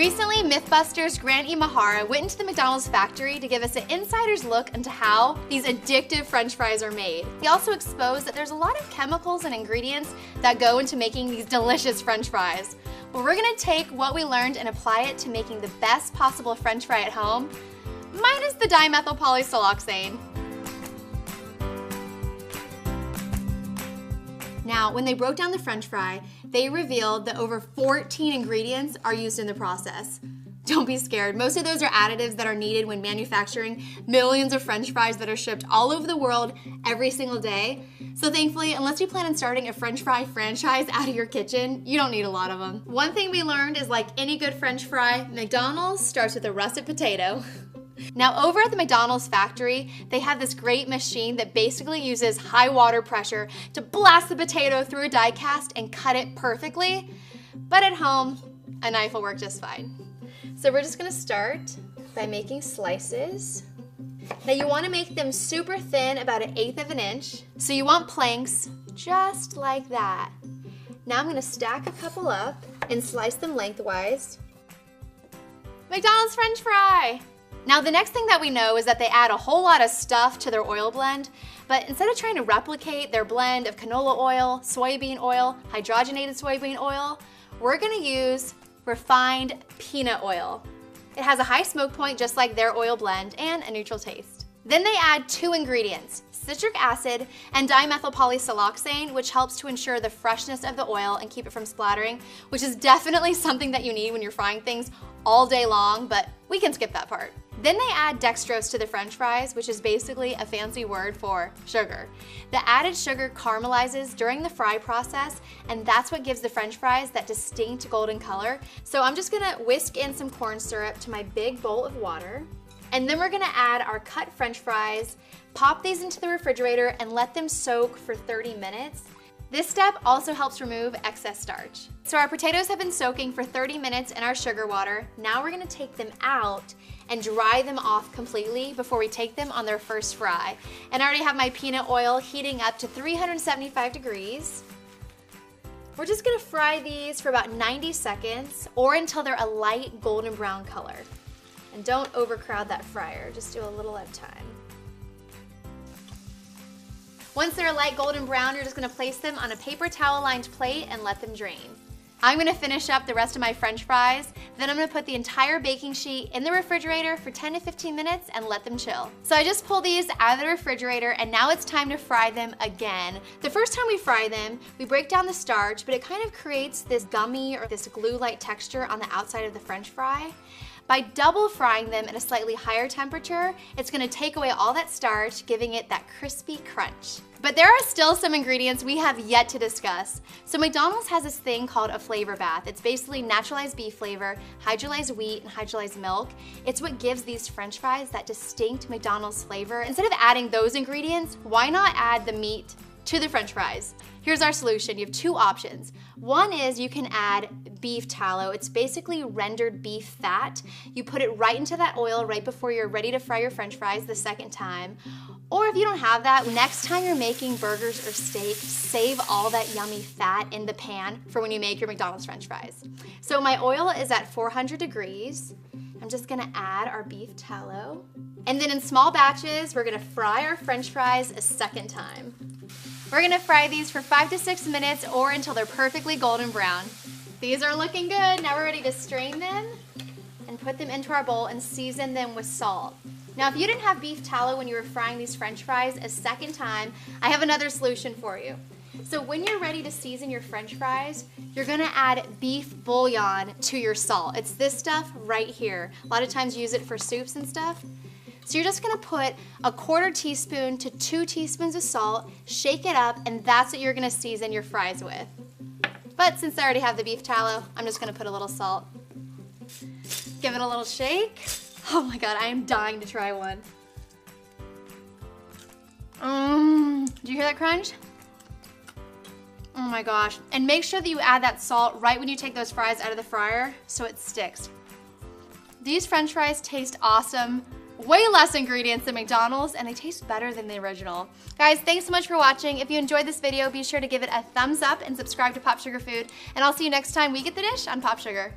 Recently, Mythbusters Grant Imahara went into the McDonald's factory to give us an insider's look into how these addictive French fries are made. He also exposed that there's a lot of chemicals and ingredients that go into making these delicious French fries. Well, we're gonna take what we learned and apply it to making the best possible French fry at home, minus the dimethylpolysiloxane. Now, when they broke down the French fry, they revealed that over 14 ingredients are used in the process. Don't be scared. Most of those are additives that are needed when manufacturing millions of French fries that are shipped all over the world every single day. So thankfully, unless you plan on starting a French fry franchise out of your kitchen, you don't need a lot of them. One thing we learned is, like any good French fry, McDonald's starts with a russet potato. Now, over at the McDonald's factory, they have this great machine that basically uses high water pressure to blast the potato through a die cast and cut it perfectly. But at home, a knife will work just fine. So we're just gonna start by making slices. Now you wanna make them super thin, about 1/8 of an inch. So you want planks just like that. Now I'm gonna stack a couple up and slice them lengthwise. McDonald's French fry! Now the next thing that we know is that they add a whole lot of stuff to their oil blend, but instead of trying to replicate their blend of canola oil, soybean oil, hydrogenated soybean oil, we're gonna use refined peanut oil. It has a high smoke point just like their oil blend and a neutral taste. Then they add 2 ingredients, citric acid and dimethylpolysiloxane, which helps to ensure the freshness of the oil and keep it from splattering, which is definitely something that you need when you're frying things all day long, but we can skip that part. Then they add dextrose to the French fries, which is basically a fancy word for sugar. The added sugar caramelizes during the fry process, and that's what gives the French fries that distinct golden color. So I'm just gonna whisk in some corn syrup to my big bowl of water, and then we're gonna add our cut French fries, pop these into the refrigerator, and let them soak for 30 minutes. This step also helps remove excess starch. So our potatoes have been soaking for 30 minutes in our sugar water. Now we're gonna take them out and dry them off completely before we take them on their first fry. And I already have my peanut oil heating up to 375 degrees. We're just gonna fry these for about 90 seconds or until they're a light golden brown color. And don't overcrowd that fryer, just do a little at a time. Once they're a light golden brown, you're just gonna place them on a paper towel lined plate and let them drain. I'm gonna finish up the rest of my French fries, then I'm gonna put the entire baking sheet in the refrigerator for 10 to 15 minutes and let them chill. So I just pulled these out of the refrigerator and now it's time to fry them again. The first time we fry them, we break down the starch, but it kind of creates this gummy or this glue-like texture on the outside of the French fry. By double frying them at a slightly higher temperature, it's gonna take away all that starch, giving it that crispy crunch. But there are still some ingredients we have yet to discuss. So McDonald's has this thing called a flavor bath. It's basically naturalized beef flavor, hydrolyzed wheat, and hydrolyzed milk. It's what gives these French fries that distinct McDonald's flavor. Instead of adding those ingredients, why not add the meat to the French fries? Here's our solution. You have 2 options. One is you can add beef tallow. It's basically rendered beef fat. You put it right into that oil right before you're ready to fry your French fries the second time. Or if you don't have that, next time you're making burgers or steak, save all that yummy fat in the pan for when you make your McDonald's French fries. So my oil is at 400 degrees. I'm just gonna add our beef tallow. And then in small batches, we're gonna fry our French fries a second time. We're gonna fry these for 5 to 6 minutes or until they're perfectly golden brown. These are looking good. Now we're ready to strain them and put them into our bowl and season them with salt. Now, if you didn't have beef tallow when you were frying these French fries a second time, I have another solution for you. So when you're ready to season your French fries, you're gonna add beef bouillon to your salt. It's this stuff right here. A lot of times you use it for soups and stuff. So you're just gonna put a 1/4 teaspoon to 2 teaspoons of salt, shake it up, and that's what you're gonna season your fries with. But since I already have the beef tallow, I'm just gonna put a little salt. Give it a little shake. Oh my God, I am dying to try one. Do you hear that crunch? Oh my gosh. And make sure that you add that salt right when you take those fries out of the fryer so it sticks. These French fries taste awesome. Way less ingredients than McDonald's, and they taste better than the original. Guys, thanks so much for watching. If you enjoyed this video, be sure to give it a thumbs up and subscribe to Pop Sugar Food, and I'll see you next time we get the dish on Pop Sugar.